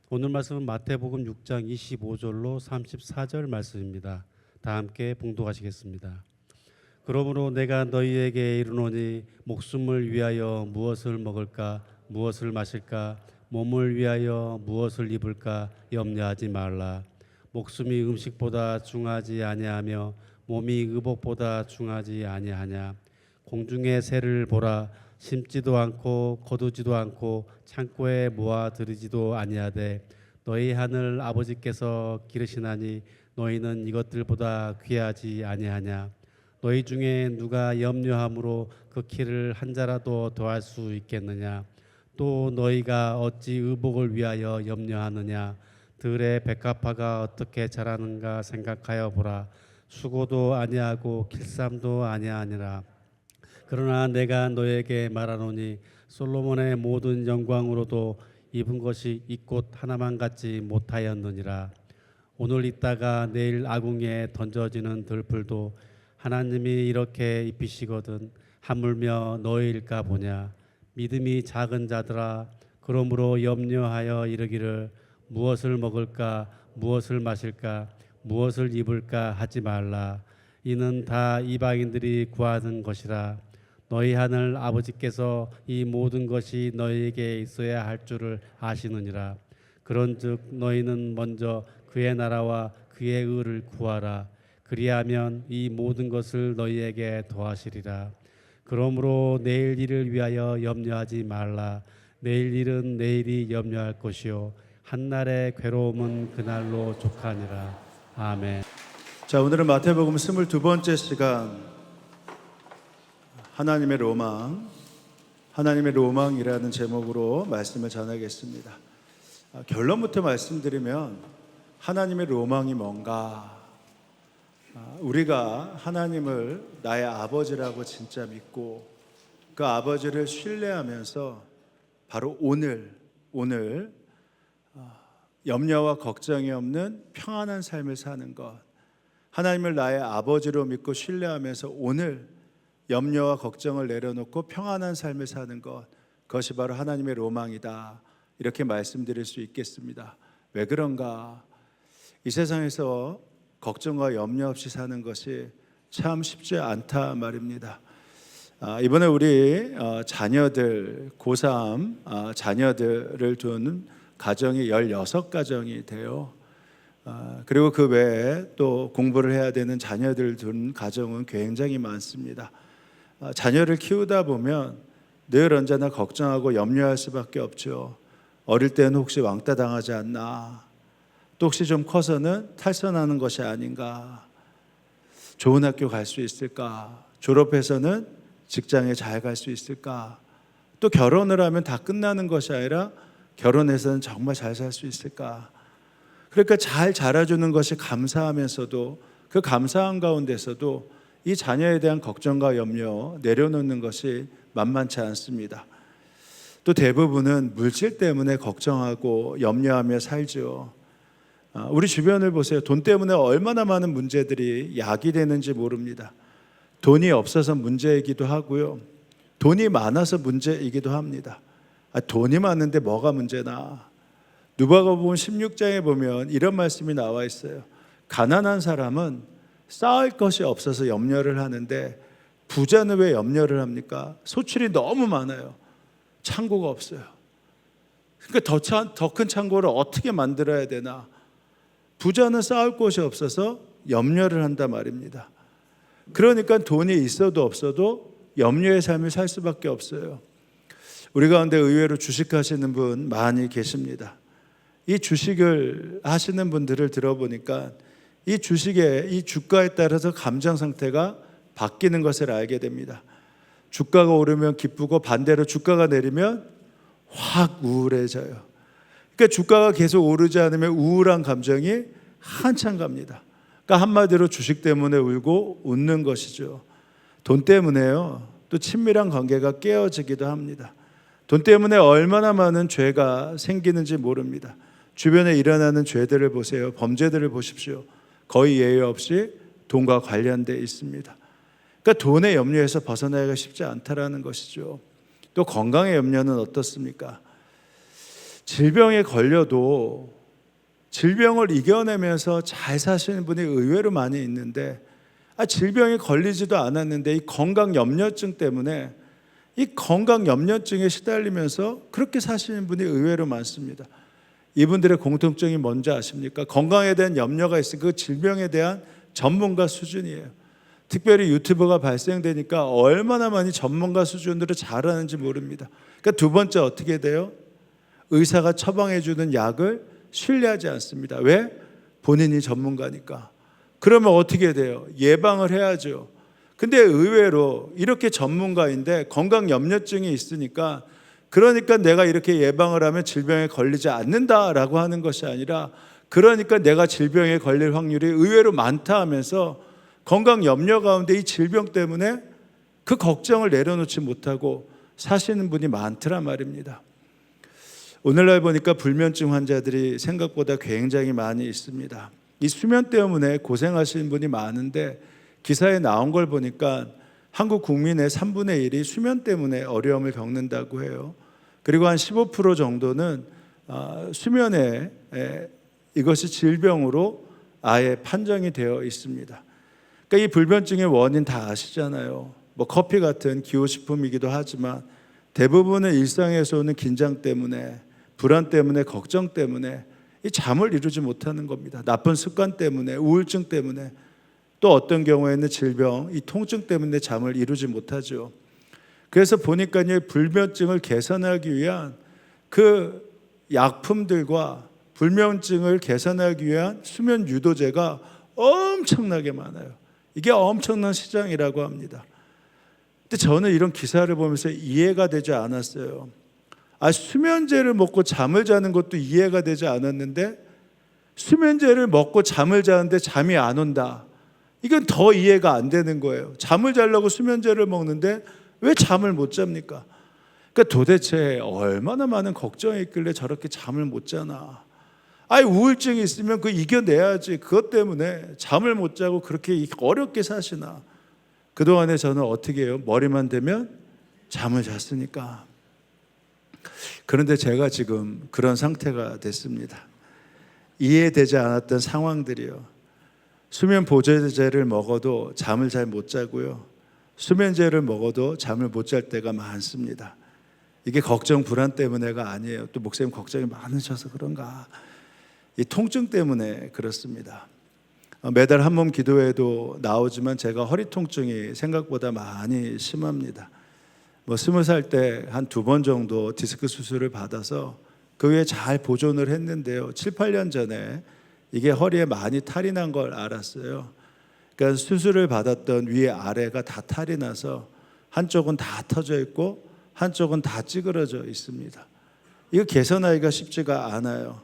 오늘 말씀은 마태복음 6장 25절로 34절 말씀입니다. 다 함께 봉독하시겠습니다. 그러므로 내가 너희에게 이르노니 목숨을 위하여 무엇을 먹을까 무엇을 마실까 몸을 위하여 무엇을 입을까 염려하지 말라. 목숨이 음식보다 중하지 아니하며 몸이 의복보다 중하지 아니하냐. 공중의 새를 보라. 심지도 않고 거두지도 않고 창고에 모아 들이지도 아니하되 너희 하늘 아버지께서 기르시나니 너희는 이것들보다 귀하지 아니하냐. 너희 중에 누가 염려함으로 그 키를 한 자라도 더할 수 있겠느냐. 또 너희가 어찌 의복을 위하여 염려하느냐. 들의 백합화가 어떻게 자라는가 생각하여 보라. 수고도 아니하고 길쌈도 아니하니라. 그러나 내가 너에게 말하노니 솔로몬의 모든 영광으로도 입은 것이 이 꽃 하나만 같지 못하였느니라. 오늘 있다가 내일 아궁이에 던져지는 들풀도 하나님이 이렇게 입히시거든 하물며 너희일까 보냐. 믿음이 작은 자들아, 그러므로 염려하여 이르기를 무엇을 먹을까 무엇을 마실까 무엇을 입을까 하지 말라. 이는 다 이방인들이 구하는 것이라. 너희 하늘 아버지께서 이 모든 것이 너희에게 있어야 할 줄을 아시느니라. 그런즉 너희는 먼저 그의 나라와 그의 의를 구하라. 그리하면 이 모든 것을 너희에게 더하시리라. 그러므로 내일 일을 위하여 염려하지 말라. 내일 일은 내일이 염려할 것이요 한날의 괴로움은 그날로 족하니라. 아멘. 자, 오늘은 마태복음 22번째 시간 하나님의 로망이라는 제목으로 말씀을 전하겠습니다. 결론부터 말씀드리면 하나님의 로망이 뭔가? 우리가 하나님을 나의 아버지라고 진짜 믿고 그 아버지를 신뢰하면서 바로 오늘 염려와 걱정이 없는 평안한 삶을 사는 것, 하나님을 나의 아버지로 믿고 신뢰하면서 오늘 염려와 걱정을 내려놓고 평안한 삶을 사는 것, 그것이 바로 하나님의 로망이다, 이렇게 말씀드릴 수 있겠습니다. 왜 그런가? 이 세상에서 걱정과 염려 없이 사는 것이 참 쉽지 않다 말입니다. 이번에 우리 자녀들 고3 자녀들을 둔 가정이 16가정이 돼요. 그리고 그 외에 또 공부를 해야 되는 자녀들 둔 가정은 굉장히 많습니다. 자녀를 키우다 보면 늘 언제나 걱정하고 염려할 수밖에 없죠. 어릴 때는 혹시 왕따 당하지 않나, 또 혹시 좀 커서는 탈선하는 것이 아닌가, 좋은 학교 갈 수 있을까, 졸업해서는 직장에 잘 갈 수 있을까, 또 결혼을 하면 다 끝나는 것이 아니라 결혼해서는 정말 잘 살 수 있을까. 그러니까 잘 자라주는 것이 감사하면서도 그 감사한 가운데서도 이 자녀에 대한 걱정과 염려 내려놓는 것이 만만치 않습니다. 또 대부분은 물질 때문에 걱정하고 염려하며 살죠. 우리 주변을 보세요. 돈 때문에 얼마나 많은 문제들이 야기되는지 모릅니다. 돈이 없어서 문제이기도 하고요, 돈이 많아서 문제이기도 합니다. 돈이 많은데 뭐가 문제나? 누가복음 16장에 보면 이런 말씀이 나와 있어요. 가난한 사람은 쌓을 것이 없어서 염려를 하는데 부자는 왜 염려를 합니까? 소출이 너무 많아요. 창고가 없어요. 그러니까 더 큰 창고를 어떻게 만들어야 되나? 부자는 쌓을 곳이 없어서 염려를 한단 말입니다. 그러니까 돈이 있어도 없어도 염려의 삶을 살 수밖에 없어요. 우리 가운데 의외로 주식하시는 분 많이 계십니다. 이 주식을 하시는 분들을 들어보니까 이 주식의 이 주가에 따라서 감정 상태가 바뀌는 것을 알게 됩니다. 주가가 오르면 기쁘고 반대로 주가가 내리면 확 우울해져요. 그러니까 주가가 계속 오르지 않으면 우울한 감정이 한참 갑니다. 그러니까 한마디로 주식 때문에 울고 웃는 것이죠. 돈 때문에요, 또 친밀한 관계가 깨어지기도 합니다. 돈 때문에 얼마나 많은 죄가 생기는지 모릅니다. 주변에 일어나는 죄들을 보세요. 범죄들을 보십시오. 거의 예외 없이 돈과 관련되어 있습니다. 그러니까 돈의 염려에서 벗어나기가 쉽지 않다라는 것이죠. 또 건강의 염려는 어떻습니까? 질병에 걸려도 질병을 이겨내면서 잘 사시는 분이 의외로 많이 있는데, 질병에 걸리지도 않았는데 이 건강 염려증 때문에 이 건강 염려증에 시달리면서 그렇게 사시는 분이 의외로 많습니다. 이분들의 공통점이 뭔지 아십니까? 건강에 대한 염려가 있으니까 그 질병에 대한 전문가 수준이에요. 특별히 유튜브가 발생되니까 얼마나 많이 전문가 수준으로 잘하는지 모릅니다. 그러니까 두 번째 어떻게 돼요? 의사가 처방해 주는 약을 신뢰하지 않습니다. 왜? 본인이 전문가니까. 그러면 어떻게 돼요? 예방을 해야죠. 근데 의외로 이렇게 전문가인데 건강 염려증이 있으니까, 그러니까 내가 이렇게 예방을 하면 질병에 걸리지 않는다라고 하는 것이 아니라, 그러니까 내가 질병에 걸릴 확률이 의외로 많다 하면서 건강 염려 가운데 이 질병 때문에 그 걱정을 내려놓지 못하고 사시는 분이 많더란 말입니다. 오늘날 보니까 불면증 환자들이 생각보다 굉장히 많이 있습니다. 이 수면 때문에 고생하시는 분이 많은데, 기사에 나온 걸 보니까 한국 국민의 3분의 1이 수면 때문에 어려움을 겪는다고 해요. 그리고 한 15% 정도는 수면에 이것이 질병으로 아예 판정이 되어 있습니다. 그러니까 이 불면증의 원인 다 아시잖아요. 뭐 커피 같은 기호식품이기도 하지만 대부분은 일상에서 오는 긴장 때문에, 불안 때문에, 걱정 때문에 이 잠을 이루지 못하는 겁니다. 나쁜 습관 때문에, 우울증 때문에, 또 어떤 경우에는 질병, 이 통증 때문에 잠을 이루지 못하죠. 그래서 보니까 이 불면증을 개선하기 위한 그 약품들과 불면증을 개선하기 위한 수면 유도제가 엄청나게 많아요. 이게 엄청난 시장이라고 합니다. 근데 저는 이런 기사를 보면서 이해가 되지 않았어요. 수면제를 먹고 잠을 자는 것도 이해가 되지 않았는데, 수면제를 먹고 잠을 자는데 잠이 안 온다, 이건 더 이해가 안 되는 거예요. 잠을 자려고 수면제를 먹는데 왜 잠을 못 잡니까? 그러니까 도대체 얼마나 많은 걱정이 있길래 저렇게 잠을 못 자나. 우울증이 있으면 그거 이겨내야지. 그것 때문에 잠을 못 자고 그렇게 어렵게 사시나. 그동안에 저는 어떻게 해요? 머리만 대면 잠을 잤으니까. 그런데 제가 지금 그런 상태가 됐습니다. 이해되지 않았던 상황들이요. 수면 보조제를 먹어도 잠을 잘 못 자고요. 수면제를 먹어도 잠을 못 잘 때가 많습니다. 이게 걱정, 불안 때문에가 아니에요. 또 목사님 걱정이 많으셔서 그런가. 이 통증 때문에 그렇습니다. 매달 한 몸 기도회도 나오지만 제가 허리 통증이 생각보다 많이 심합니다. 20살 때 한 2번 정도 디스크 수술을 받아서 그 후에 잘 보존을 했는데요. 7, 8년 전에 이게 허리에 많이 탈이 난 걸 알았어요. 그러니까 수술을 받았던 위에 아래가 다 탈이 나서 한쪽은 다 터져 있고 한쪽은 다 찌그러져 있습니다. 이거 개선하기가 쉽지가 않아요.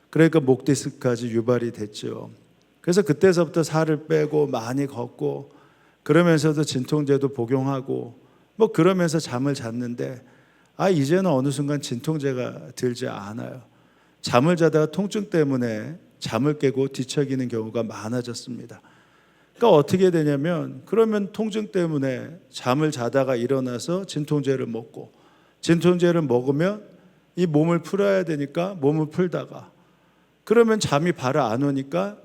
그러니까 목 디스크까지 유발이 됐죠. 그래서 그때서부터 살을 빼고 많이 걷고, 그러면서도 진통제도 복용하고 그러면서 잠을 잤는데, 이제는 어느 순간 진통제가 들지 않아요. 잠을 자다가 통증 때문에 잠을 깨고 뒤척이는 경우가 많아졌습니다. 그러니까 어떻게 되냐면, 그러면 통증 때문에 잠을 자다가 일어나서 진통제를 먹고, 진통제를 먹으면 이 몸을 풀어야 되니까 몸을 풀다가, 그러면 잠이 바로 안 오니까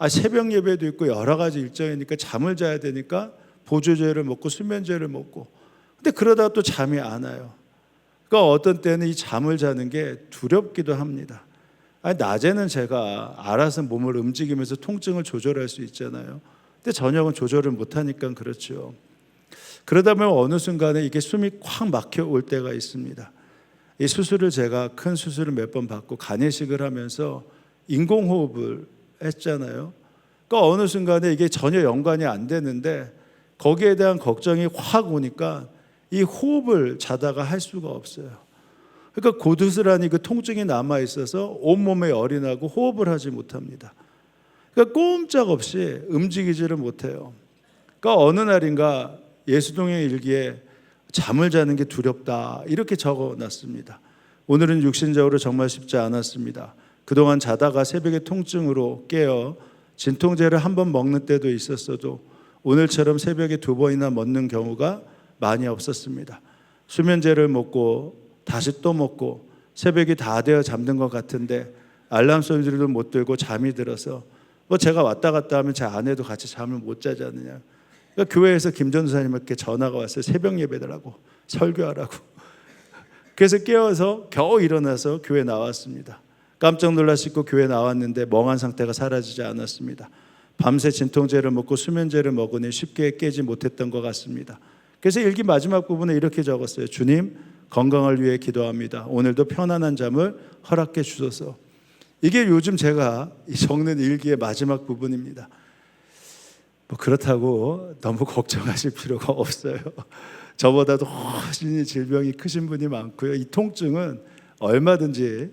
새벽 예배도 있고 여러 가지 일정이니까 잠을 자야 되니까 보조제를 먹고 수면제를 먹고, 근데 그러다가 또 잠이 안 와요. 그러니까 어떤 때는 이 잠을 자는 게 두렵기도 합니다. 낮에는 제가 알아서 몸을 움직이면서 통증을 조절할 수 있잖아요. 근데 저녁은 조절을 못하니까 그렇죠. 그러다 보면 어느 순간에 이게 숨이 콱 막혀 올 때가 있습니다. 이 수술을, 제가 큰 수술을 몇 번 받고 간이식을 하면서 인공호흡을 했잖아요. 그러니까 어느 순간에 이게 전혀 연관이 안 되는데 거기에 대한 걱정이 확 오니까 이 호흡을 자다가 할 수가 없어요. 그러니까 고드스란히 그 통증이 남아 있어서 온몸에 열이 나고 호흡을 하지 못합니다. 그러니까 꼼짝없이 움직이지를 못해요. 그러니까 어느 날인가 예수동의 일기에 잠을 자는 게 두렵다 이렇게 적어놨습니다. 오늘은 육신적으로 정말 쉽지 않았습니다. 그동안 자다가 새벽에 통증으로 깨어 진통제를 한 번 먹는 때도 있었어도 오늘처럼 새벽에 2번이나 먹는 경우가 많이 없었습니다. 수면제를 먹고 다시 또 먹고 새벽이 다 되어 잠든 것 같은데 알람 소리도 못 들고 잠이 들어서 제가 왔다 갔다 하면 제 아내도 같이 잠을 못 자지 않느냐. 그러니까 교회에서 김 전도사님께 전화가 왔어요. 새벽 예배더라고, 설교하라고. 그래서 깨워서 겨우 일어나서 교회 나왔습니다. 깜짝 놀라시고 교회 나왔는데 멍한 상태가 사라지지 않았습니다. 밤새 진통제를 먹고 수면제를 먹으니 쉽게 깨지 못했던 것 같습니다. 그래서 일기 마지막 부분에 이렇게 적었어요. 주님, 건강을 위해 기도합니다. 오늘도 편안한 잠을 허락해 주소서. 이게 요즘 제가 적는 일기의 마지막 부분입니다. 그렇다고 너무 걱정하실 필요가 없어요. 저보다도 훨씬 질병이 크신 분이 많고요. 이 통증은 얼마든지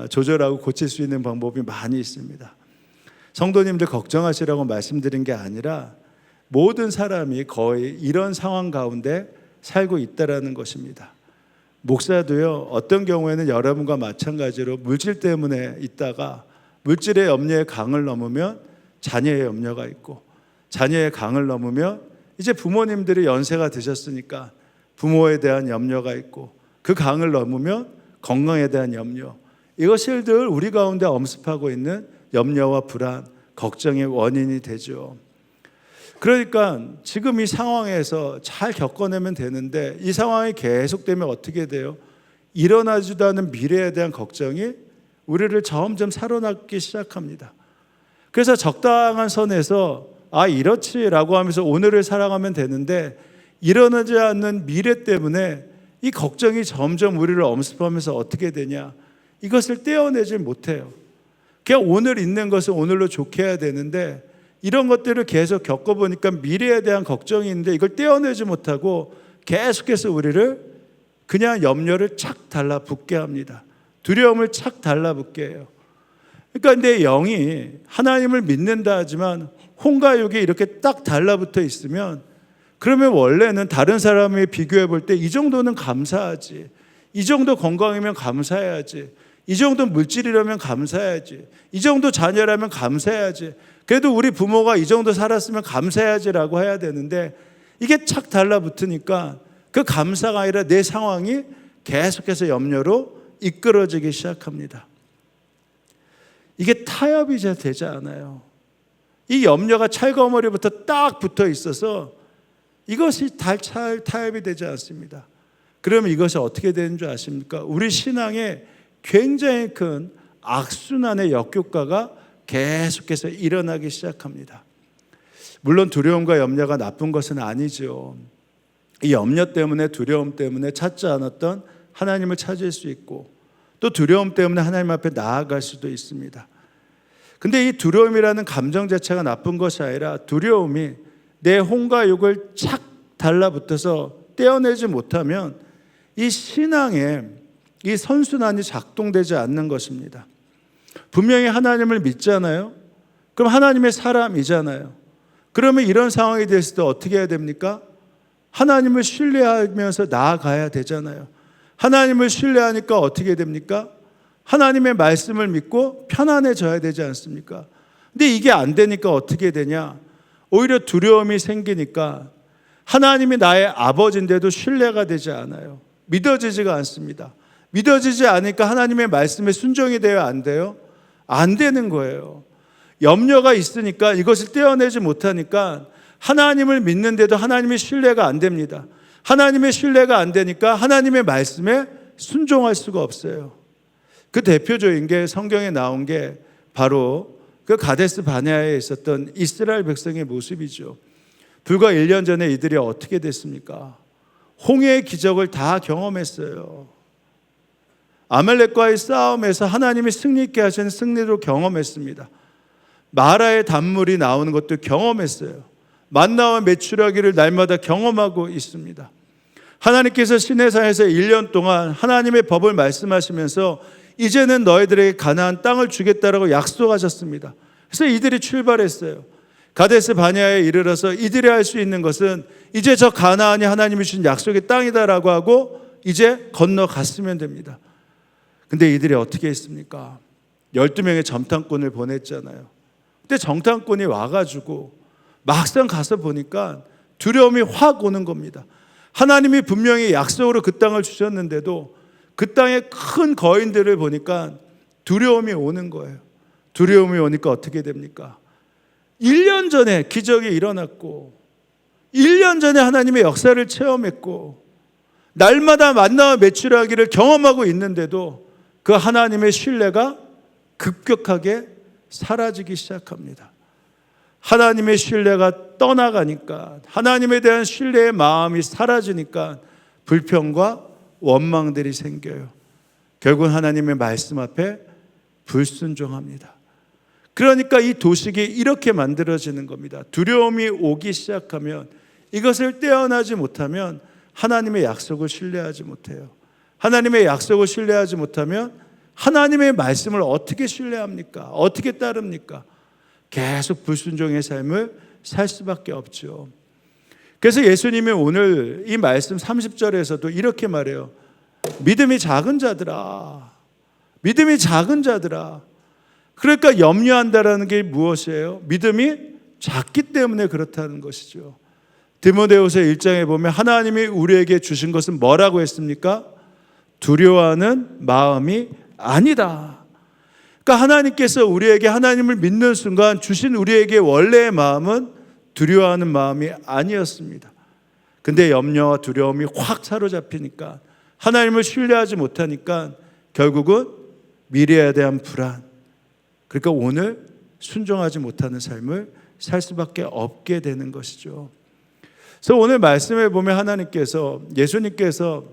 조절하고 고칠 수 있는 방법이 많이 있습니다. 성도님들 걱정하시라고 말씀드린 게 아니라 모든 사람이 거의 이런 상황 가운데 살고 있다라는 것입니다. 목사도요, 어떤 경우에는 여러분과 마찬가지로 물질 때문에 있다가 물질의 염려의 강을 넘으면 자녀의 염려가 있고, 자녀의 강을 넘으면 이제 부모님들이 연세가 드셨으니까 부모에 대한 염려가 있고, 그 강을 넘으면 건강에 대한 염려, 이것을 늘 우리 가운데 엄습하고 있는 염려와 불안, 걱정의 원인이 되죠. 그러니까 지금 이 상황에서 잘 겪어내면 되는데, 이 상황이 계속되면 어떻게 돼요? 일어나지도 않은 미래에 대한 걱정이 우리를 점점 사로잡기 시작합니다. 그래서 적당한 선에서 이렇지라고 하면서 오늘을 살아가면 되는데, 일어나지 않는 미래 때문에 이 걱정이 점점 우리를 엄습하면서 어떻게 되냐? 이것을 떼어내질 못해요. 그냥 오늘 있는 것을 오늘로 좋게 해야 되는데, 이런 것들을 계속 겪어보니까 미래에 대한 걱정이 있는데 이걸 떼어내지 못하고 계속해서 우리를 그냥 염려를 착 달라붙게 합니다. 두려움을 착 달라붙게 해요. 그러니까 내 영이 하나님을 믿는다 하지만 혼과 육이 이렇게 딱 달라붙어 있으면, 그러면 원래는 다른 사람에 비교해 볼 때 이 정도는 감사하지, 이 정도 건강이면 감사해야지, 이 정도 물질이라면 감사해야지, 이 정도 자녀라면 감사해야지, 그래도 우리 부모가 이 정도 살았으면 감사해야지라고 해야 되는데, 이게 착 달라붙으니까 그 감사가 아니라 내 상황이 계속해서 염려로 이끌어지기 시작합니다. 이게 타협이 잘 되지 않아요. 이 염려가 찰거머리부터 딱 붙어 있어서 이것이 잘 타협이 되지 않습니다. 그러면 이것이 어떻게 되는 줄 아십니까? 우리 신앙에 굉장히 큰 악순환의 역효과가 계속해서 일어나기 시작합니다. 물론 두려움과 염려가 나쁜 것은 아니죠. 이 염려 때문에, 두려움 때문에 찾지 않았던 하나님을 찾을 수 있고, 또 두려움 때문에 하나님 앞에 나아갈 수도 있습니다. 근데 이 두려움이라는 감정 자체가 나쁜 것이 아니라, 두려움이 내 혼과 육을 착 달라붙어서 떼어내지 못하면 이 신앙에 이 선순환이 작동되지 않는 것입니다. 분명히 하나님을 믿잖아요. 그럼 하나님의 사람이잖아요. 그러면 이런 상황이 됐을 때 어떻게 해야 됩니까? 하나님을 신뢰하면서 나아가야 되잖아요. 하나님을 신뢰하니까 어떻게 됩니까? 하나님의 말씀을 믿고 편안해져야 되지 않습니까? 근데 이게 안 되니까 어떻게 되냐? 오히려 두려움이 생기니까 하나님이 나의 아버지인데도 신뢰가 되지 않아요. 믿어지지가 않습니다. 믿어지지 않으니까 하나님의 말씀에 순종이 돼요? 안 돼요? 안 되는 거예요. 염려가 있으니까, 이것을 떼어내지 못하니까 하나님을 믿는데도 하나님의 신뢰가 안 됩니다. 하나님의 신뢰가 안 되니까 하나님의 말씀에 순종할 수가 없어요. 그 대표적인 게 성경에 나온 게 바로 그 가데스 바네아에 있었던 이스라엘 백성의 모습이죠. 불과 1년 전에 이들이 어떻게 됐습니까? 홍해의 기적을 다 경험했어요. 아말렉과의 싸움에서 하나님이 승리 있게 하시는 승리도 경험했습니다. 마라의 단물이 나오는 것도 경험했어요. 만나와 메추라기를 날마다 경험하고 있습니다. 하나님께서 시내산에서 1년 동안 하나님의 법을 말씀하시면서 이제는 너희들에게 가나안 땅을 주겠다라고 약속하셨습니다. 그래서 이들이 출발했어요. 가데스 바네아에 이르러서 이들이 할 수 있는 것은 이제 저 가나안이 하나님이 주신 약속의 땅이다라고 하고 이제 건너갔으면 됩니다. 근데 이들이 어떻게 했습니까? 12명의 점탐꾼을 보냈잖아요. 근데 점탐꾼이 와가지고 막상 가서 보니까 두려움이 확 오는 겁니다. 하나님이 분명히 약속으로 그 땅을 주셨는데도 그 땅의 큰 거인들을 보니까 두려움이 오는 거예요. 두려움이 오니까 어떻게 됩니까? 1년 전에 기적이 일어났고 1년 전에 하나님의 역사를 체험했고 날마다 만나와 매출하기를 경험하고 있는데도 그 하나님의 신뢰가 급격하게 사라지기 시작합니다. 하나님의 신뢰가 떠나가니까, 하나님에 대한 신뢰의 마음이 사라지니까 불평과 원망들이 생겨요. 결국 하나님의 말씀 앞에 불순종합니다. 그러니까 이 도식이 이렇게 만들어지는 겁니다. 두려움이 오기 시작하면, 이것을 떼어나지 못하면 하나님의 약속을 신뢰하지 못해요. 하나님의 약속을 신뢰하지 못하면 하나님의 말씀을 어떻게 신뢰합니까? 어떻게 따릅니까? 계속 불순종의 삶을 살 수밖에 없죠. 그래서 예수님이 오늘 이 말씀 30절에서도 이렇게 말해요. 믿음이 작은 자들아, 믿음이 작은 자들아. 그러니까 염려한다라는 게 무엇이에요? 믿음이 작기 때문에 그렇다는 것이죠. 디모데후서 1장에 보면 하나님이 우리에게 주신 것은 뭐라고 했습니까? 두려워하는 마음이 아니다. 그러니까 하나님께서 우리에게 하나님을 믿는 순간 주신 우리에게 원래의 마음은 두려워하는 마음이 아니었습니다. 근데 염려와 두려움이 확 사로잡히니까, 하나님을 신뢰하지 못하니까 결국은 미래에 대한 불안, 그러니까 오늘 순종하지 못하는 삶을 살 수밖에 없게 되는 것이죠. 그래서 오늘 말씀에 보면 하나님께서, 예수님께서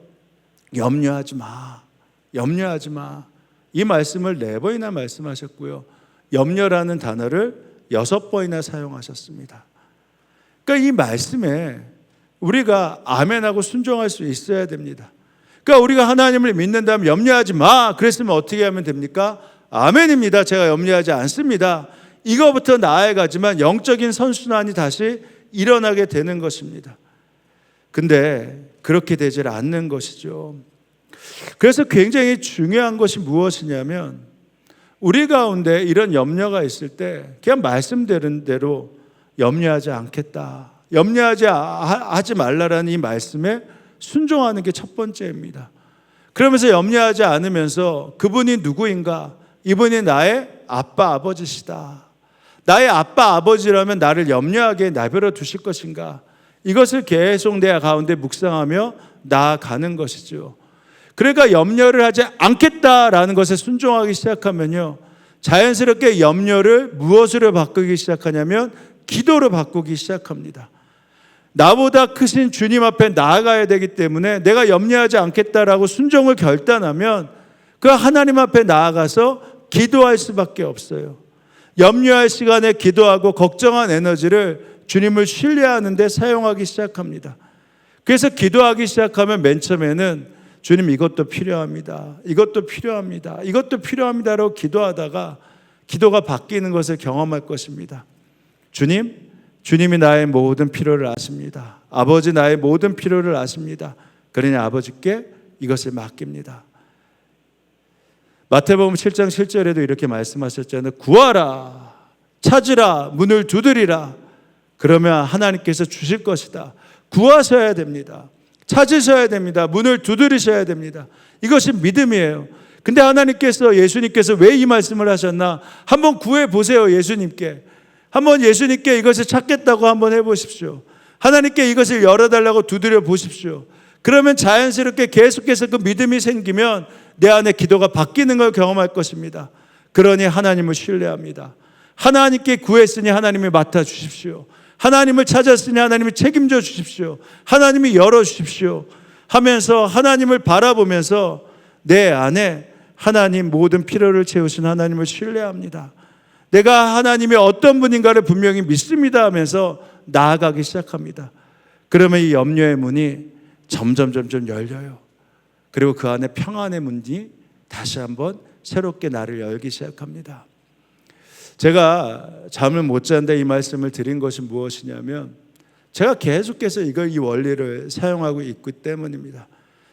염려하지 마, 염려하지 마, 이 말씀을 4번이나 말씀하셨고요. 염려라는 단어를 6번이나 사용하셨습니다. 그러니까 이 말씀에 우리가 아멘하고 순종할 수 있어야 됩니다. 그러니까 우리가 하나님을 믿는다면 염려하지 마, 그랬으면 어떻게 하면 됩니까? 아멘입니다. 제가 염려하지 않습니다. 이거부터 나아가지만 영적인 선순환이 다시 일어나게 되는 것입니다. 근데 그렇게 되질 않는 것이죠. 그래서 굉장히 중요한 것이 무엇이냐면, 우리 가운데 이런 염려가 있을 때 그냥 말씀드린 대로 염려하지 않겠다, 하지 말라라는 이 말씀에 순종하는 게 첫 번째입니다. 그러면서 염려하지 않으면서 그분이 누구인가? 이분이 나의 아빠 아버지시다. 나의 아빠 아버지라면 나를 염려하게 내버려 두실 것인가? 이것을 계속 내 가운데 묵상하며 나아가는 것이죠. 그러니까 염려를 하지 않겠다라는 것에 순종하기 시작하면요, 자연스럽게 염려를 무엇으로 바꾸기 시작하냐면 기도로 바꾸기 시작합니다. 나보다 크신 주님 앞에 나아가야 되기 때문에 내가 염려하지 않겠다라고 순종을 결단하면 그 하나님 앞에 나아가서 기도할 수밖에 없어요. 염려할 시간에 기도하고 걱정한 에너지를 주님을 신뢰하는 데 사용하기 시작합니다. 그래서 기도하기 시작하면 맨 처음에는 주님 이것도 필요합니다, 이것도 필요합니다, 이것도 필요합니다라고 기도하다가 기도가 바뀌는 것을 경험할 것입니다. 주님이 나의 모든 필요를 아십니다. 아버지 나의 모든 필요를 아십니다. 그러니 아버지께 이것을 맡깁니다. 마태복음 7장 7절에도 이렇게 말씀하셨잖아요. 구하라, 찾으라, 문을 두드리라. 그러면 하나님께서 주실 것이다. 구하셔야 됩니다. 찾으셔야 됩니다. 문을 두드리셔야 됩니다. 이것이 믿음이에요. 근데 하나님께서, 예수님께서 왜 이 말씀을 하셨나? 한번 구해 보세요. 예수님께 한번, 예수님께 이것을 찾겠다고 한번 해보십시오. 하나님께 이것을 열어달라고 두드려 보십시오. 그러면 자연스럽게 계속해서 그 믿음이 생기면 내 안에 기도가 바뀌는 걸 경험할 것입니다. 그러니 하나님을 신뢰합니다. 하나님께 구했으니 하나님이 맡아주십시오. 하나님을 찾았으니 하나님이 책임져 주십시오. 하나님이 열어주십시오 하면서 하나님을 바라보면서 내 안에 하나님 모든 필요를 채우신 하나님을 신뢰합니다. 내가 하나님이 어떤 분인가를 분명히 믿습니다 하면서 나아가기 시작합니다. 그러면 이 염려의 문이 점점 열려요. 그리고 그 안에 평안의 문이 다시 한번 새롭게 나를 열기 시작합니다. 제가 잠을 못 자는데 이 말씀을 드린 것이 무엇이냐면, 제가 계속해서 이 원리를 사용하고 있기 때문입니다.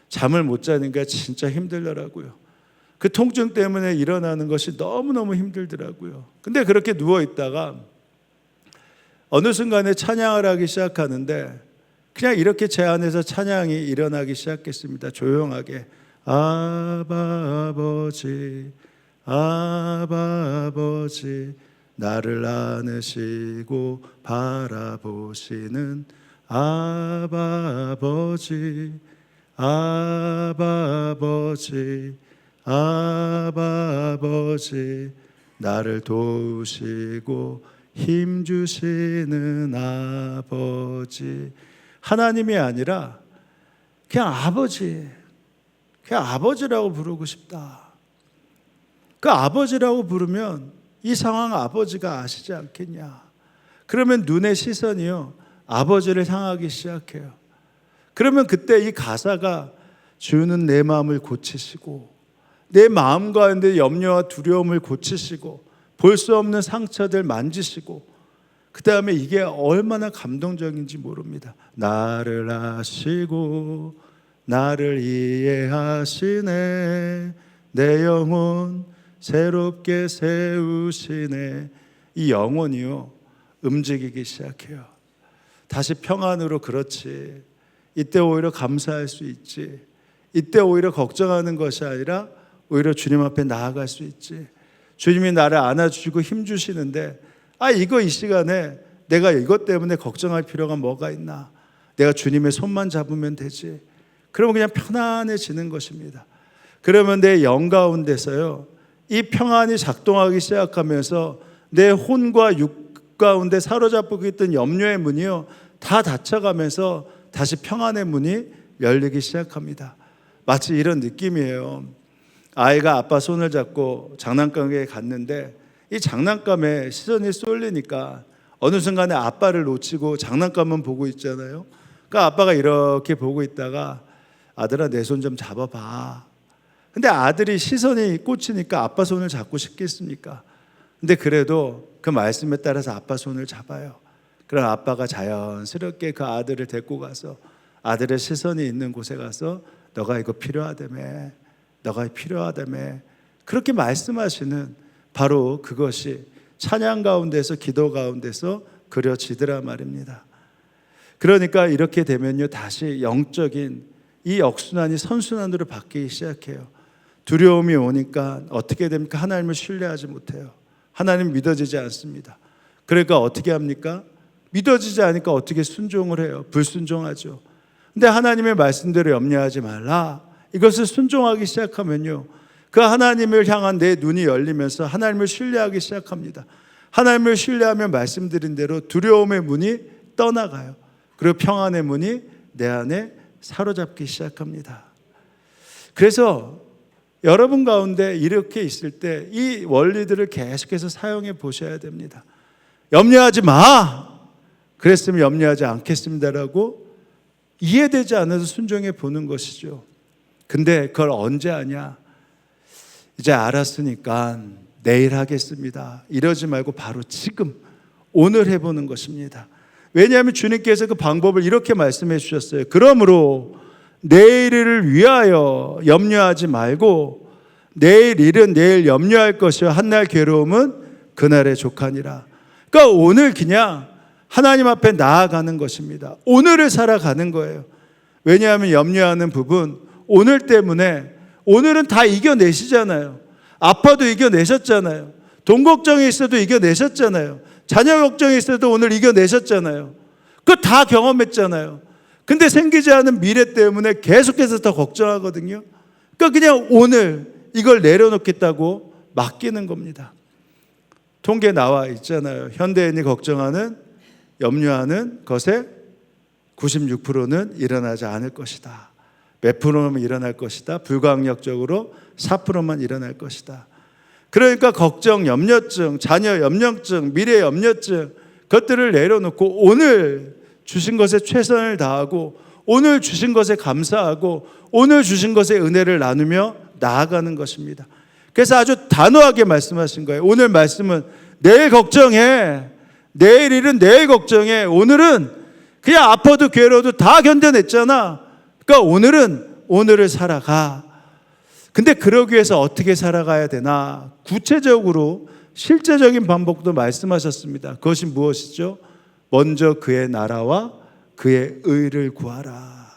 잠을 못 자니까 진짜 힘들더라고요. 그 통증 때문에 일어나는 것이 너무너무 힘들더라고요. 근데 그렇게 누워있다가 어느 순간에 찬양을 하기 시작하는데 그냥 이렇게 제 안에서 찬양이 일어나기 시작했습니다. 조용하게 아바 아버지, 아바 아버지, 나를 안으시고 바라보시는 아바 아버지, 아바 아버지, 아바 아버지, 나를 도우시고 힘주시는 아버지. 하나님이 아니라 그냥 아버지, 그냥 아버지라고 부르고 싶다. 그 아버지라고 부르면 이 상황 아버지가 아시지 않겠냐. 그러면 눈의 시선이요, 아버지를 향하기 시작해요. 그러면 그때 이 가사가 주는 내 마음을 고치시고, 내 마음 가운데 염려와 두려움을 고치시고, 볼 수 없는 상처들 만지시고, 그 다음에 이게 얼마나 감동적인지 모릅니다. 나를 아시고 나를 이해하시네, 내 영혼 새롭게 세우시네. 이 영혼이요, 움직이기 시작해요. 다시 평안으로. 그렇지, 이때 오히려 감사할 수 있지. 이때 오히려 걱정하는 것이 아니라 오히려 주님 앞에 나아갈 수 있지. 주님이 나를 안아주시고 힘주시는데, 이 시간에 내가 이것 때문에 걱정할 필요가 뭐가 있나. 내가 주님의 손만 잡으면 되지. 그러면 그냥 편안해지는 것입니다. 그러면 내 영 가운데서요, 이 평안이 작동하기 시작하면서 내 혼과 육 가운데 사로잡고 있던 염려의 문이요, 다 닫혀가면서 다시 평안의 문이 열리기 시작합니다. 마치 이런 느낌이에요. 아이가 아빠 손을 잡고 장난감에 갔는데, 이 장난감에 시선이 쏠리니까 어느 순간에 아빠를 놓치고 장난감만 보고 있잖아요. 그러니까 아빠가 이렇게 보고 있다가, 아들아 내 손 좀 잡아봐. 근데 아들이 시선이 꽂히니까 아빠 손을 잡고 싶겠습니까? 근데 그래도 그 말씀에 따라서 아빠 손을 잡아요. 그럼 아빠가 자연스럽게 그 아들을 데리고 가서 아들의 시선이 있는 곳에 가서 너가 이거 필요하다며, 너가 필요하다며, 그렇게 말씀하시는 바로 그것이 찬양 가운데서, 기도 가운데서 그려지더라 말입니다. 그러니까 이렇게 되면요, 다시 영적인 이 역순환이 선순환으로 바뀌기 시작해요. 두려움이 오니까 어떻게 됩니까? 하나님을 신뢰하지 못해요. 하나님 믿어지지 않습니다. 그러니까 어떻게 합니까? 믿어지지 않으니까 어떻게 순종을 해요? 불순종하죠. 근데 하나님의 말씀대로 염려하지 말라, 이것을 순종하기 시작하면요, 그 하나님을 향한 내 눈이 열리면서 하나님을 신뢰하기 시작합니다. 하나님을 신뢰하면 말씀드린 대로 두려움의 문이 떠나가요. 그리고 평안의 문이 내 안에 사로잡기 시작합니다. 그래서 여러분 가운데 이렇게 있을 때 이 원리들을 계속해서 사용해 보셔야 됩니다. 염려하지 마, 그랬으면 염려하지 않겠습니다라고 이해되지 않아서 순종해 보는 것이죠. 근데 그걸 언제 하냐? 이제 알았으니까 내일 하겠습니다, 이러지 말고 바로 지금, 오늘 해보는 것입니다. 왜냐하면 주님께서 그 방법을 이렇게 말씀해 주셨어요. 그러므로 내일을 위하여 염려하지 말고, 내일 일은 내일 염려할 것이요 한날 괴로움은 그날의 족하니라. 그러니까 오늘 그냥 하나님 앞에 나아가는 것입니다. 오늘을 살아가는 거예요. 왜냐하면 염려하는 부분, 오늘 때문에, 오늘은 다 이겨내시잖아요. 아파도 이겨내셨잖아요. 돈 걱정이 있어도 이겨내셨잖아요. 자녀 걱정이 있어도 오늘 이겨내셨잖아요. 그거 다 경험했잖아요. 근데 생기지 않은 미래 때문에 계속해서 더 걱정하거든요. 그러니까 그냥 오늘 이걸 내려놓겠다고 맡기는 겁니다. 통계 나와 있잖아요. 현대인이 걱정하는, 염려하는 것의 96%는 일어나지 않을 것이다. 몇 프로만 일어날 것이다. 불가항력적으로 4%만 일어날 것이다. 그러니까 걱정, 염려증, 자녀 염려증, 미래 염려증, 그것들을 내려놓고 오늘 주신 것에 최선을 다하고, 오늘 주신 것에 감사하고, 오늘 주신 것에 은혜를 나누며 나아가는 것입니다. 그래서 아주 단호하게 말씀하신 거예요. 오늘 말씀은 내일 걱정해, 내일 일은 내일 걱정해. 오늘은 그냥 아파도 괴로워도 다 견뎌냈잖아. 그러니까 오늘은 오늘을 살아가. 근데 그러기 위해서 어떻게 살아가야 되나? 구체적으로 실제적인 방법도 말씀하셨습니다. 그것이 무엇이죠? 먼저 그의 나라와 그의 의를 구하라.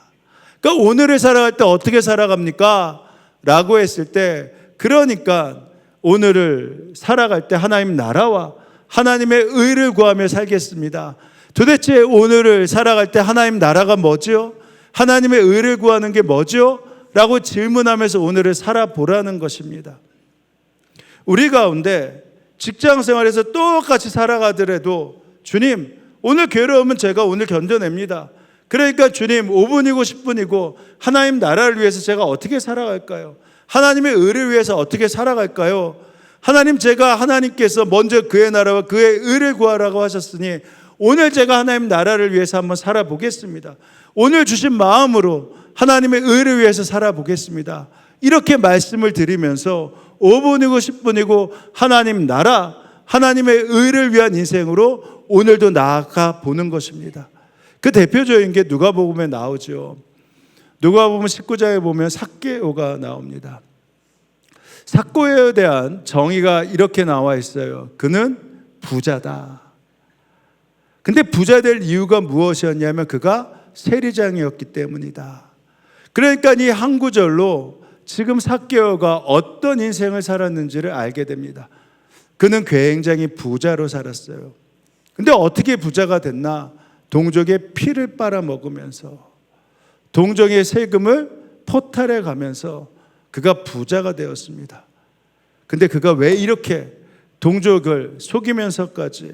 그러니까 오늘을 살아갈 때 어떻게 살아갑니까? 라고 했을 때, 그러니까 오늘을 살아갈 때 하나님 나라와 하나님의 의를 구하며 살겠습니다. 도대체 오늘을 살아갈 때 하나님 나라가 뭐죠? 하나님의 의를 구하는 게 뭐죠? 라고 질문하면서 오늘을 살아보라는 것입니다. 우리 가운데 직장 생활에서 똑같이 살아가더라도 주님, 오늘 괴로움은 제가 오늘 견뎌냅니다. 그러니까 주님, 5분이고 10분이고 하나님 나라를 위해서 제가 어떻게 살아갈까요? 하나님의 의를 위해서 어떻게 살아갈까요? 하나님, 제가 하나님께서 먼저 그의 나라와 그의 의를 구하라고 하셨으니 오늘 제가 하나님 나라를 위해서 한번 살아보겠습니다. 오늘 주신 마음으로 하나님의 의를 위해서 살아보겠습니다. 이렇게 말씀을 드리면서 5분이고 10분이고 하나님 나라, 하나님의 의를 위한 인생으로 오늘도 나아가 보는 것입니다. 그 대표적인 게 누가복음에 나오죠. 누가복음 19장에 보면 삭개오가 나옵니다. 삭개오에 대한 정의가 이렇게 나와 있어요. 그는 부자다. 근데 부자 될 이유가 무엇이었냐면 그가 세리장이었기 때문이다. 그러니까 이 한 구절로 지금 삭개오가 어떤 인생을 살았는지를 알게 됩니다. 그는 굉장히 부자로 살았어요. 근데 어떻게 부자가 됐나? 동족의 피를 빨아먹으면서, 동족의 세금을 포탈해 가면서 그가 부자가 되었습니다. 근데 그가 왜 이렇게 동족을 속이면서까지,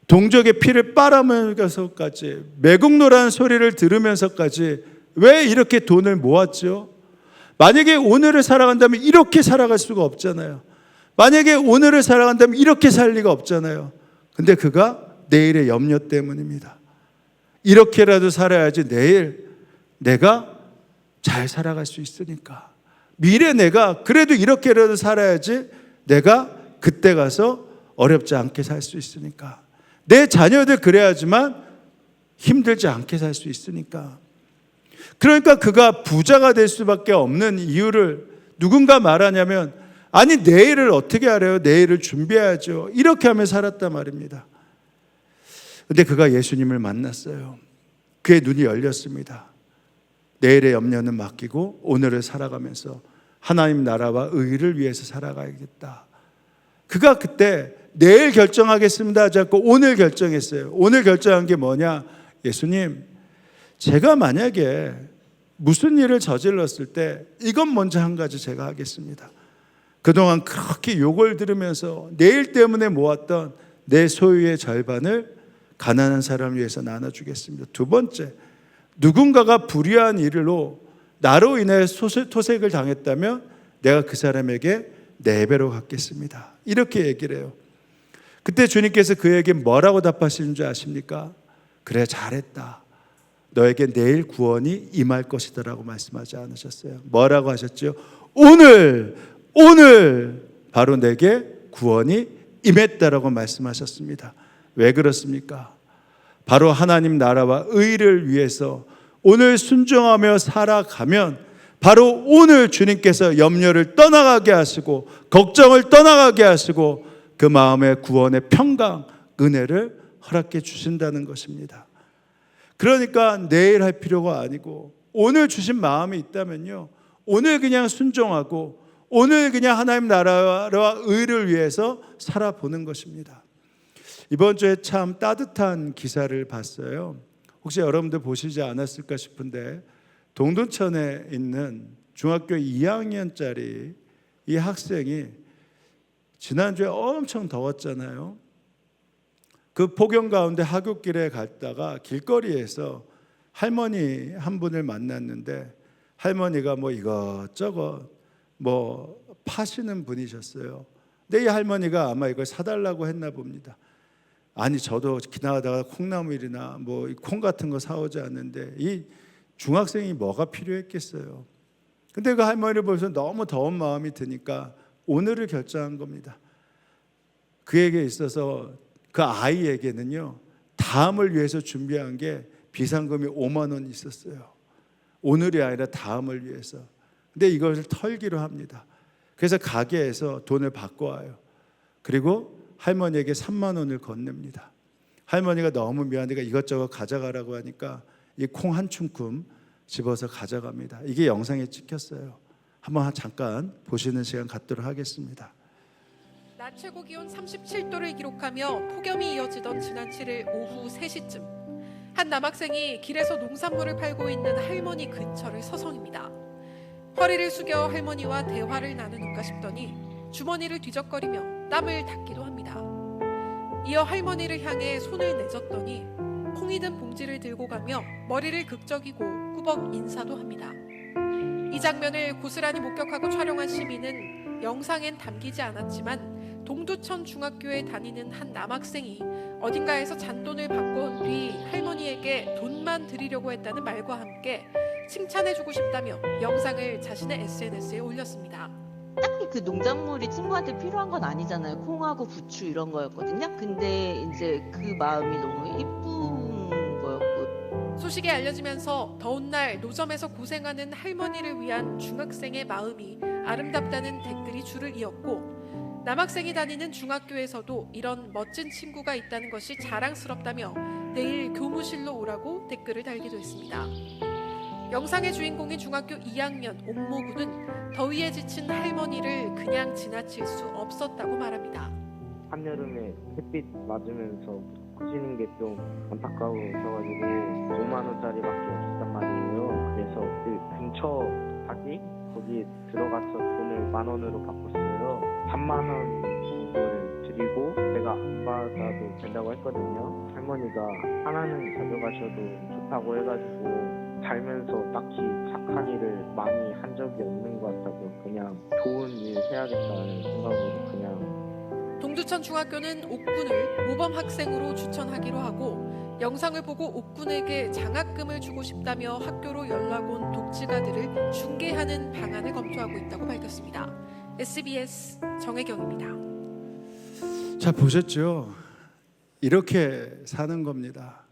동족의 피를 빨아먹으면서까지, 매국노라는 소리를 들으면서까지 왜 이렇게 돈을 모았죠? 만약에 오늘을 살아간다면 이렇게 살아갈 수가 없잖아요. 만약에 오늘을 살아간다면 이렇게 살 리가 없잖아요. 근데 그가 내일의 염려 때문입니다. 이렇게라도 살아야지 내일 내가 잘 살아갈 수 있으니까. 미래 내가 그래도 이렇게라도 살아야지 내가 그때 가서 어렵지 않게 살 수 있으니까. 내 자녀들 그래야지만 힘들지 않게 살 수 있으니까. 그러니까 그가 부자가 될 수밖에 없는 이유를 누군가 말하냐면, 아니 내일을 어떻게 알아요? 내일을 준비해야죠. 이렇게 하며 살았단 말입니다. 근데 그가 예수님을 만났어요. 그의 눈이 열렸습니다. 내일의 염려는 맡기고 오늘을 살아가면서 하나님 나라와 의를 위해서 살아가야겠다. 그가 그때 내일 결정하겠습니다 하지 않고 오늘 결정했어요. 오늘 결정한 게 뭐냐? 예수님, 제가 만약에 무슨 일을 저질렀을 때 이건 먼저 한 가지 제가 하겠습니다. 그동안 그렇게 욕을 들으면서 내일 때문에 모았던 내 소유의 절반을 가난한 사람을 위해서 나눠주겠습니다. 두 번째, 누군가가 불의한 일로 나로 인해 토색을 당했다면 내가 그 사람에게 4배로 갚겠습니다. 이렇게 얘기를 해요. 그때 주님께서 그에게 뭐라고 답하시는 줄 아십니까? 그래, 잘했다. 너에게 내일 구원이 임할 것이다 라고 말씀하지 않으셨어요. 뭐라고 하셨죠? 오늘 바로 내게 구원이 임했다라고 말씀하셨습니다. 왜 그렇습니까? 바로 하나님 나라와 의를 위해서 오늘 순종하며 살아가면 바로 오늘 주님께서 염려를 떠나가게 하시고 걱정을 떠나가게 하시고 그 마음의 구원의 평강, 은혜를 허락해 주신다는 것입니다. 그러니까 내일 할 필요가 아니고 오늘 주신 마음이 있다면요, 오늘 그냥 순종하고 오늘 그냥 하나님 나라와 의를 위해서 살아보는 것입니다. 이번 주에 참 따뜻한 기사를 봤어요. 혹시 여러분들 보시지 않았을까 싶은데, 동두천에 있는 중학교 2학년짜리 이 학생이 지난주에 엄청 더웠잖아요. 그 폭염 가운데 하굣길에 갔다가 길거리에서 할머니 한 분을 만났는데, 할머니가 뭐 이것저것 뭐 파시는 분이셨어요. 근데 이 할머니가 아마 이걸 사달라고 했나 봅니다. 아니, 저도 지나가다가 콩나물이나 뭐 콩 같은 거 사오지 않는데 이 중학생이 뭐가 필요했겠어요. 근데 그 할머니를 보면서 너무 더운 마음이 드니까 오늘을 결정한 겁니다. 그에게 있어서 그 아이에게는요, 다음을 위해서 준비한 게 비상금이 5만 원 있었어요. 오늘이 아니라 다음을 위해서. 근데 이것을 털기로 합니다. 그래서 가게에서 돈을 받고 와요. 그리고 할머니에게 3만 원을 건넵니다. 할머니가 너무 미안하니까 이것저것 가져가라고 하니까 이 콩 한 춤큼 집어서 가져갑니다. 이게 영상에 찍혔어요. 한번 잠깐 보시는 시간 갖도록 하겠습니다. 낮 최고 기온 37도를 기록하며 폭염이 이어지던 지난 7일 오후 3시쯤 한 남학생이 길에서 농산물을 팔고 있는 할머니 근처를 서성입니다. 허리를 숙여 할머니와 대화를 나누는가 싶더니 주머니를 뒤적거리며 땀을 닦기도 합니다. 이어 할머니를 향해 손을 내젓더니 콩이 든 봉지를 들고 가며 머리를 극적이고 꾸벅 인사도 합니다. 이 장면을 고스란히 목격하고 촬영한 시민은 영상엔 담기지 않았지만 동두천 중학교에 다니는 한 남학생이 어딘가에서 잔돈을 받고 온 뒤 할머니에게 돈만 드리려고 했다는 말과 함께 칭찬해주고 싶다며 영상을 자신의 SNS에 올렸습니다. 딱히 그 농작물이 친구한테 필요한 건 아니잖아요. 콩하고 부추 이런 거였거든요. 근데 이제 그 마음이 너무 이쁜 거였고. 소식이 알려지면서 더운 날 노점에서 고생하는 할머니를 위한 중학생의 마음이 아름답다는 댓글이 줄을 이었고, 남학생이 다니는 중학교에서도 이런 멋진 친구가 있다는 것이 자랑스럽다며 내일 교무실로 오라고 댓글을 달기도 했습니다. 영상의 주인공인 중학교 2학년 옥모군은 더위에 지친 할머니를 그냥 지나칠 수 없었다고 말합니다. 한여름에 햇빛 맞으면서 크시는 게 좀 안타까우셔가지고 5만 원짜리밖에 없었단 말이에요. 그래서 그 근처 가게 거기 들어가서 돈을 10,000원으로 바꿨어요. 3만 원 정도를 드리고 제가 안 받아도 된다고 했거든요. 할머니가 하나는 가져가셔도 좋다고 해가지고 살면서 딱히 착한 일을 많이 한 적이 없는 것 같아서 그냥 좋은 일 해야겠다는 생각으로 그냥. 동두천 중학교는 옥군을 모범 학생으로 추천하기로 하고, 영상을 보고 옥군에게 장학금을 주고 싶다며 학교로 연락 온 독지가들을 중개하는 방안을 검토하고 있다고 밝혔습니다. SBS 정혜경입니다. 자, 보셨죠? 이렇게 사는 겁니다.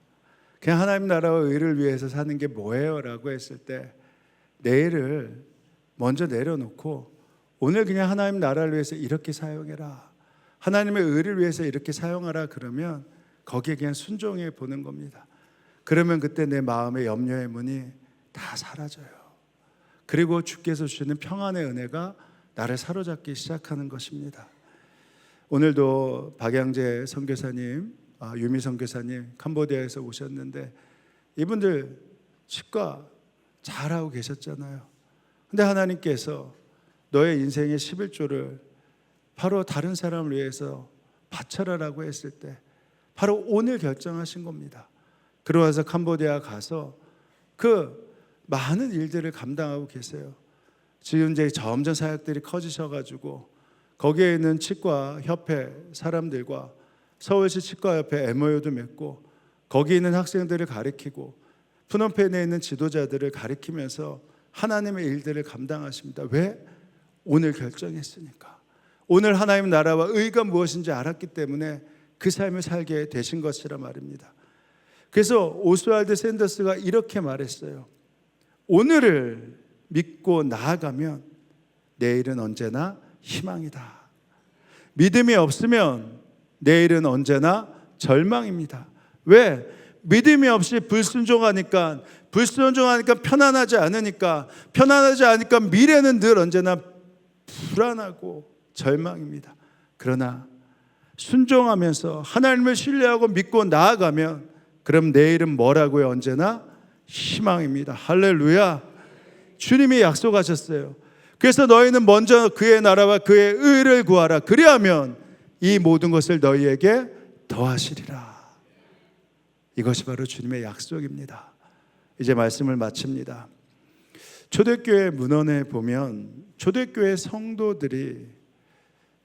그냥 하나님 나라와 의를 위해서 사는 게 뭐예요? 라고 했을 때 내일을 먼저 내려놓고 오늘 그냥 하나님 나라를 위해서 이렇게 사용해라, 하나님의 의를 위해서 이렇게 사용하라, 그러면 거기에 그냥 순종해 보는 겁니다. 그러면 그때 내 마음의 염려의 문이 다 사라져요. 그리고 주께서 주시는 평안의 은혜가 나를 사로잡기 시작하는 것입니다. 오늘도 박양재 선교사님, 유미 선교사님 캄보디아에서 오셨는데 이분들 치과 잘하고 계셨잖아요. 근데 하나님께서 너의 인생의 11조를 바로 다른 사람을 위해서 바쳐라라고 했을 때 바로 오늘 결정하신 겁니다. 그러면서 캄보디아 가서 그 많은 일들을 감당하고 계세요. 지금 이제 점점 사역들이 커지셔가지고 거기에 있는 치과 협회 사람들과 서울시 치과협회 MOU도 맺고 거기 있는 학생들을 가리키고 푸놈펜에 있는 지도자들을 가리키면서 하나님의 일들을 감당하십니다. 왜? 오늘 결정했으니까. 오늘 하나님 나라와 의가 무엇인지 알았기 때문에 그 삶을 살게 되신 것이라 말입니다. 그래서 오스왈드 샌더스가 이렇게 말했어요. 오늘을 믿고 나아가면 내일은 언제나 희망이다. 믿음이 없으면 내일은 언제나 절망입니다. 왜? 믿음이 없이 불순종하니까 편안하지 않으니까 미래는 늘 언제나 불안하고 절망입니다. 그러나 순종하면서 하나님을 신뢰하고 믿고 나아가면 그럼 내일은 뭐라고요? 언제나 희망입니다. 할렐루야. 주님이 약속하셨어요. 그래서 너희는 먼저 그의 나라와 그의 의를 구하라. 그리하면 이 모든 것을 너희에게 더하시리라. 이것이 바로 주님의 약속입니다. 이제 말씀을 마칩니다. 초대교회 문헌에 보면 초대교회 성도들이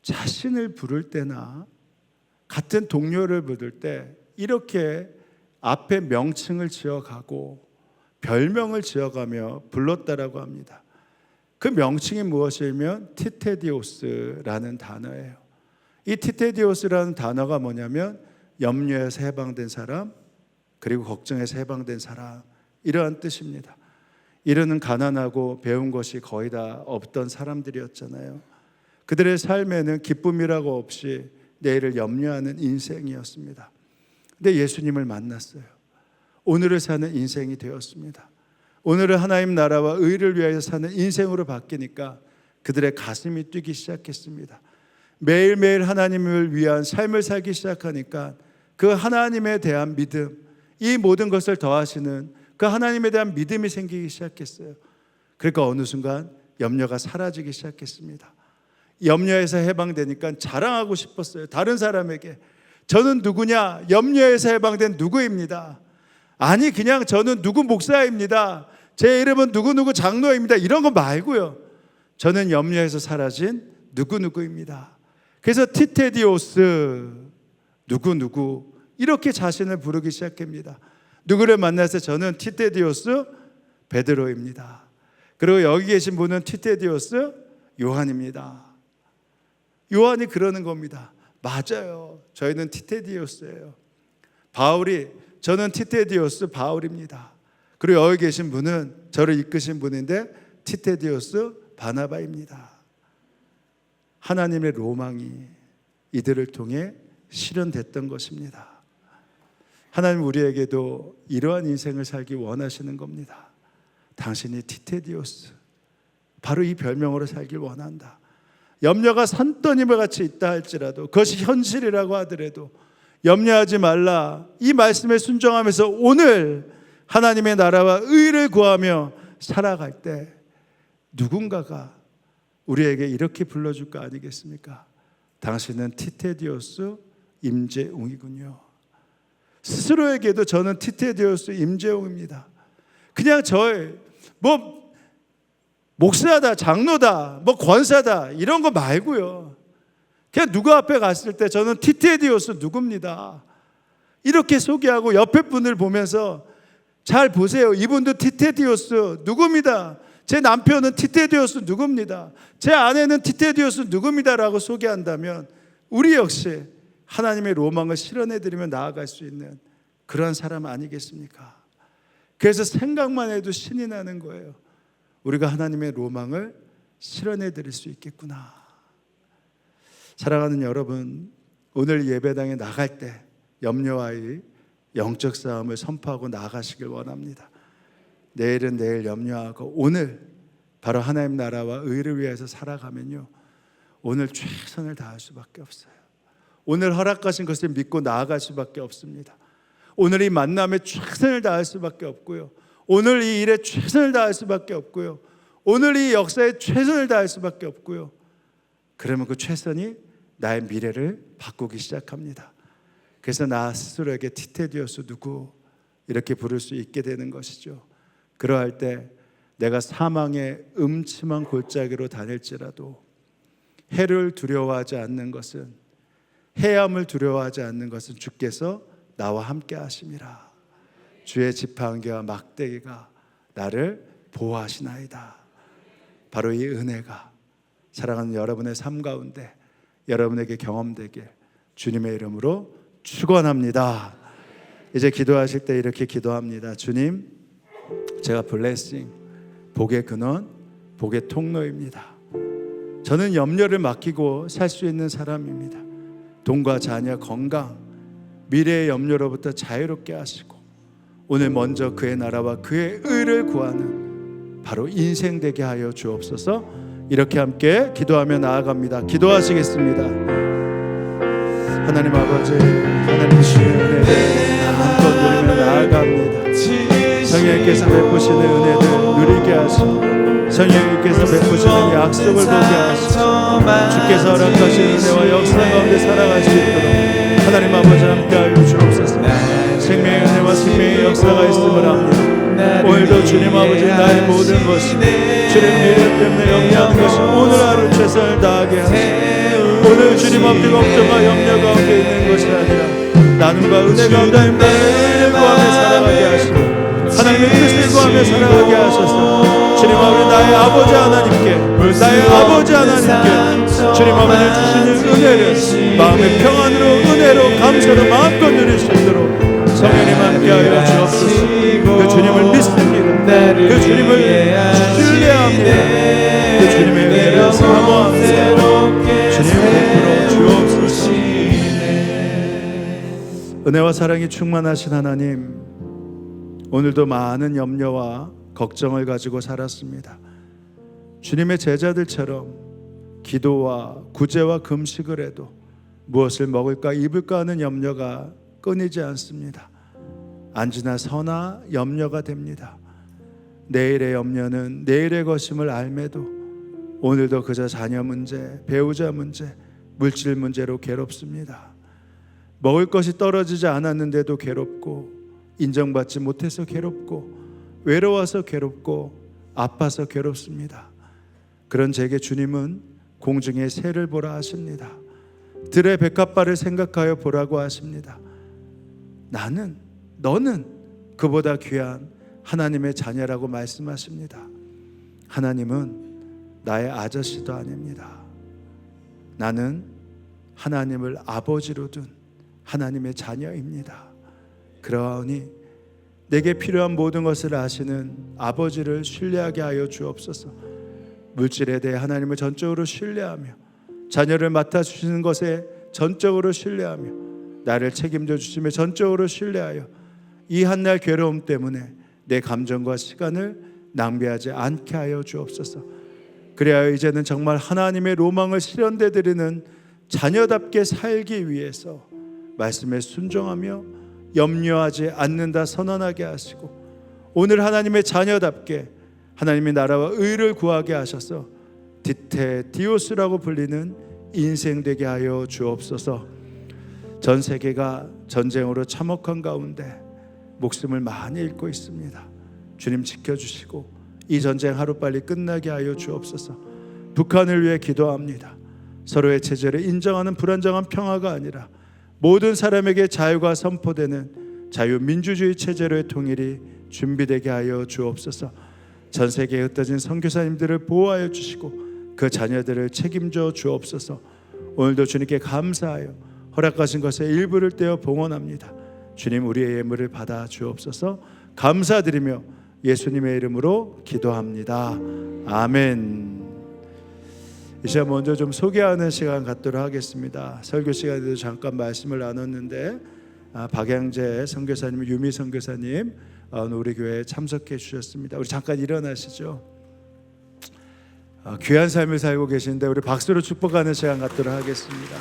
자신을 부를 때나 같은 동료를 부를 때 이렇게 앞에 명칭을 지어가고 별명을 지어가며 불렀다라고 합니다. 그 명칭이 무엇이냐면 티테디오스라는 단어예요. 이 티테디오스라는 단어가 뭐냐면 염려에서 해방된 사람, 그리고 걱정에서 해방된 사람, 이러한 뜻입니다. 이르는 가난하고 배운 것이 거의 다 없던 사람들이었잖아요. 그들의 삶에는 기쁨이라고 없이 내일을 염려하는 인생이었습니다. 근데 예수님을 만났어요. 오늘을 사는 인생이 되었습니다. 오늘은 하나님 나라와 의를 위하여 사는 인생으로 바뀌니까 그들의 가슴이 뛰기 시작했습니다. 매일매일 하나님을 위한 삶을 살기 시작하니까 그 하나님에 대한 믿음, 이 모든 것을 더하시는 그 하나님에 대한 믿음이 생기기 시작했어요. 그러니까 어느 순간 염려가 사라지기 시작했습니다. 염려에서 해방되니까 자랑하고 싶었어요. 다른 사람에게 저는 누구냐? 염려에서 해방된 누구입니다. 아니 그냥 저는 누구 목사입니다. 제 이름은 누구누구 장로입니다. 이런 거 말고요. 저는 염려에서 사라진 누구누구입니다. 그래서 티테디오스 누구누구 이렇게 자신을 부르기 시작합니다. 누구를 만나서 저는 티테디오스 베드로입니다. 그리고 여기 계신 분은 티테디오스 요한입니다. 요한이 그러는 겁니다. 맞아요. 저희는 티테디오스예요. 바울이 저는 티테디오스 바울입니다. 그리고 여기 계신 분은 저를 이끄신 분인데 티테디오스 바나바입니다. 하나님의 로망이 이들을 통해 실현됐던 것입니다. 하나님 우리에게도 이러한 인생을 살기 원하시는 겁니다. 당신이 티테디오스, 바로 이 별명으로 살길 원한다. 염려가 산더미와 같이 있다 할지라도, 그것이 현실이라고 하더라도 염려하지 말라. 이 말씀에 순종하면서 오늘 하나님의 나라와 의를 구하며 살아갈 때 누군가가 우리에게 이렇게 불러줄 거 아니겠습니까? 당신은 티테디오스 임재웅이군요. 스스로에게도 저는 티테디오스 임재웅입니다. 그냥 목사다, 장로다, 권사다 이런 거 말고요. 그냥 누구 앞에 갔을 때 저는 티테디오스 누굽니다. 이렇게 소개하고 옆에 분을 보면서 잘 보세요. 이분도 티테디오스 누굽니다. 제 남편은 티테디오스 누굽니다. 제 아내는 티테디오스 누굽니다라고 소개한다면 우리 역시 하나님의 로망을 실현해드리며 나아갈 수 있는 그러한 사람 아니겠습니까? 그래서 생각만 해도 신이 나는 거예요. 우리가 하나님의 로망을 실현해드릴 수 있겠구나. 사랑하는 여러분, 오늘 예배당에 나갈 때 염려와의 영적 싸움을 선포하고 나가시길 원합니다. 내일은 내일 염려하고 오늘 바로 하나님 나라와 의를 위해서 살아가면요, 오늘 최선을 다할 수밖에 없어요. 오늘 허락하신 것을 믿고 나아갈 수밖에 없습니다. 오늘 이 만남에 최선을 다할 수밖에 없고요, 오늘 이 일에 최선을 다할 수밖에 없고요, 오늘 이 역사에 최선을 다할 수밖에 없고요. 그러면 그 최선이 나의 미래를 바꾸기 시작합니다. 그래서 나 스스로에게 티테디오스 누구 이렇게 부를 수 있게 되는 것이죠. 그러할 때 내가 사망의 음침한 골짜기로 다닐지라도 해를 두려워하지 않는 것은, 해함을 두려워하지 않는 것은 주께서 나와 함께 하심이라. 주의 지팡이와 막대기가 나를 보호하시나이다. 바로 이 은혜가 사랑하는 여러분의 삶 가운데 여러분에게 경험되길 주님의 이름으로 축원합니다. 이제 기도하실 때 이렇게 기도합니다. 주님, 제가 블레싱, 복의 근원, 복의 통로입니다. 저는 염려를 맡기고 살 수 있는 사람입니다. 돈과 자녀, 건강, 미래의 염려로부터 자유롭게 하시고 오늘 먼저 그의 나라와 그의 의를 구하는 바로 인생 되게 하여 주옵소서. 이렇게 함께 기도하며 나아갑니다. 기도하시겠습니다. 하나님 아버지, 하나님 주의 은혜를 마음껏 누리며 나아갑니다. 성령께서 베푸시는 은혜를 누리게 하시고 성령께서 베푸시는 약속을 보게 하시고 주께서 허락하신 은혜와 역사 가운데 살아갈 수 있도록 하나님 아버지 함께하여 주옵소서. 생명의 은혜와 생명의 역사가 있음을 압니다. 오늘도 주님 아버지 나의 모든 것이 주님 미래 때문에 염려하는 것이 오늘 하루 최선을 다하게 하시고 오늘 주님 앞에 걱정과 염려 가운데 있는 것이 아니라 나눔과 은혜 가운데 은혜를 구하며 살아가게 하시고 하나님의 뜻을 구하며 살아가게 하셔서 주님 아버지 나의 아버지 하나님께 주님 아버지 주시는 은혜를 마음의 평안으로 은혜로 감사로 마음껏 누릴 수 있도록 성령님 함께하여 주옵소서. 그 주님을 믿습니다. 그 주님을 신뢰합니다. 그 주님의 은혜를 사모합니다. 주님을 베풀어 주옵소서. 은혜와 사랑이 충만하신 하나님, 오늘도 많은 염려와 걱정을 가지고 살았습니다. 주님의 제자들처럼 기도와 구제와 금식을 해도 무엇을 먹을까 입을까 하는 염려가 끊이지 않습니다. 안지나 서나 염려가 됩니다. 내일의 염려는 내일의 것임을 알매도 오늘도 그저 자녀 문제, 배우자 문제, 물질 문제로 괴롭습니다. 먹을 것이 떨어지지 않았는데도 괴롭고, 인정받지 못해서 괴롭고, 외로워서 괴롭고, 아파서 괴롭습니다. 그런 제게 주님은 공중의 새를 보라 하십니다. 들의 백합발을 생각하여 보라고 하십니다. 너는 그보다 귀한 하나님의 자녀라고 말씀하십니다. 하나님은 나의 아저씨도 아닙니다. 나는 하나님을 아버지로 둔 하나님의 자녀입니다. 그러하니 내게 필요한 모든 것을 아시는 아버지를 신뢰하게 하여 주옵소서. 물질에 대해 하나님을 전적으로 신뢰하며, 자녀를 맡아주시는 것에 전적으로 신뢰하며, 나를 책임져 주심에 전적으로 신뢰하여 이 한날 괴로움 때문에 내 감정과 시간을 낭비하지 않게 하여 주옵소서. 그래야 이제는 정말 하나님의 로망을 실현되 드리는 자녀답게 살기 위해서 말씀에 순종하며 염려하지 않는다 선언하게 하시고, 오늘 하나님의 자녀답게 하나님의 나라와 의를 구하게 하셔서 디테디오스라고 불리는 인생 되게 하여 주옵소서. 전 세계가 전쟁으로 참혹한 가운데 목숨을 많이 잃고 있습니다. 주님 지켜주시고 이 전쟁 하루빨리 끝나게 하여 주옵소서. 북한을 위해 기도합니다. 서로의 체제를 인정하는 불안정한 평화가 아니라 모든 사람에게 자유가 선포되는 자유민주주의 체제로의 통일이 준비되게 하여 주옵소서. 전 세계에 흩어진 선교사님들을 보호하여 주시고 그 자녀들을 책임져 주옵소서. 오늘도 주님께 감사하여 허락하신 것의 일부를 떼어 봉헌합니다. 주님, 우리의 예물을 받아 주옵소서. 감사드리며 예수님의 이름으로 기도합니다. 아멘. 이 시간 먼저 좀 소개하는 시간 갖도록 하겠습니다. 설교 시간에도 잠깐 말씀을 나눴는데 박양재 선교사님, 유미 선교사님 우리 교회에 참석해 주셨습니다. 우리 잠깐 일어나시죠. 귀한 삶을 살고 계신데 우리 박수로 축복하는 시간 갖도록 하겠습니다.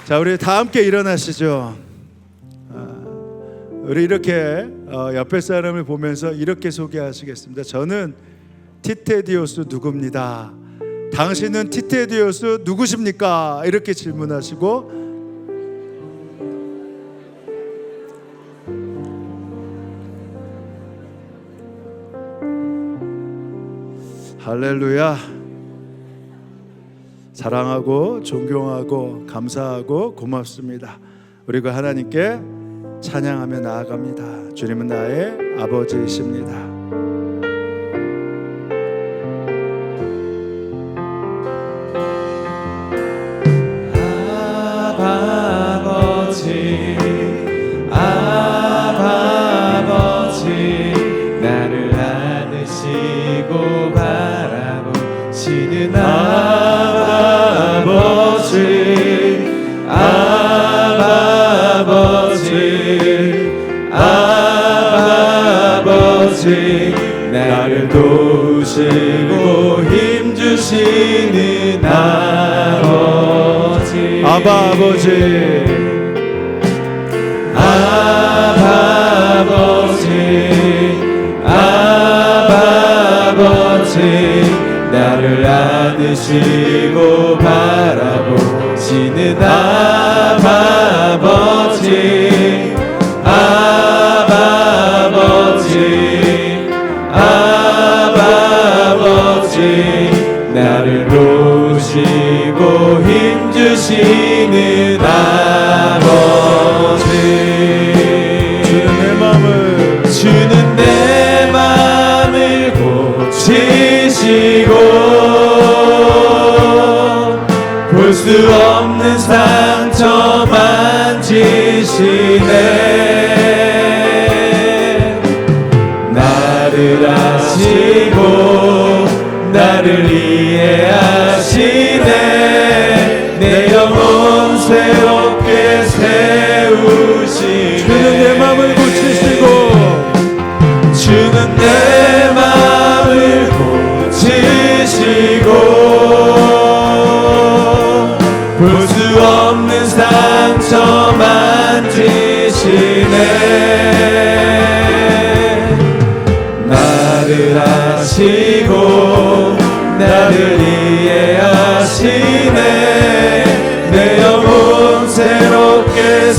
자, 우리 다 함께 일어나시죠. 우리 이렇게 옆에 사람을 보면서 이렇게 소개하시겠습니다. 저는 티테디오스 누구입니다. 당신은 티테디오스 누구십니까? 이렇게 질문하시고, 할렐루야. 사랑하고 존경하고 감사하고 고맙습니다. 우리가 하나님께 찬양하며 나아갑니다. 주님은 나의 아버지이십니다. 아버지 나를 안으시고 바라보시는 아버지 나를 도우시고 힘주시는 아버지 아버지 나를 안으시고 바라보시는 아버지 나를 도우시고 힘주시는 아버지 주는 내 맘을 고치시고 볼 수 없는 상처 만지시네. 나를 아시고 나를 이해하시네. 내 영혼 새롭게 세우시네. 주는 내 맘을 고치시고 볼 수 없는 상처 만지시네. 나를 아시고 나를 이해하시네. 내 영혼 새롭게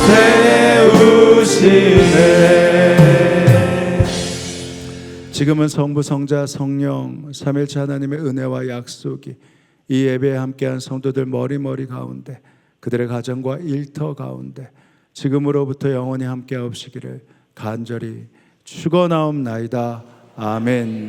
세우시네. 지금은 성부, 성자, 성령 삼일체 하나님의 은혜와 약속이 이 예배에 함께한 성도들 머리 가운데, 그들의 가정과 일터 가운데 지금으로부터 영원히 함께하옵시기를 간절히 축원하옵나이다. 아멘.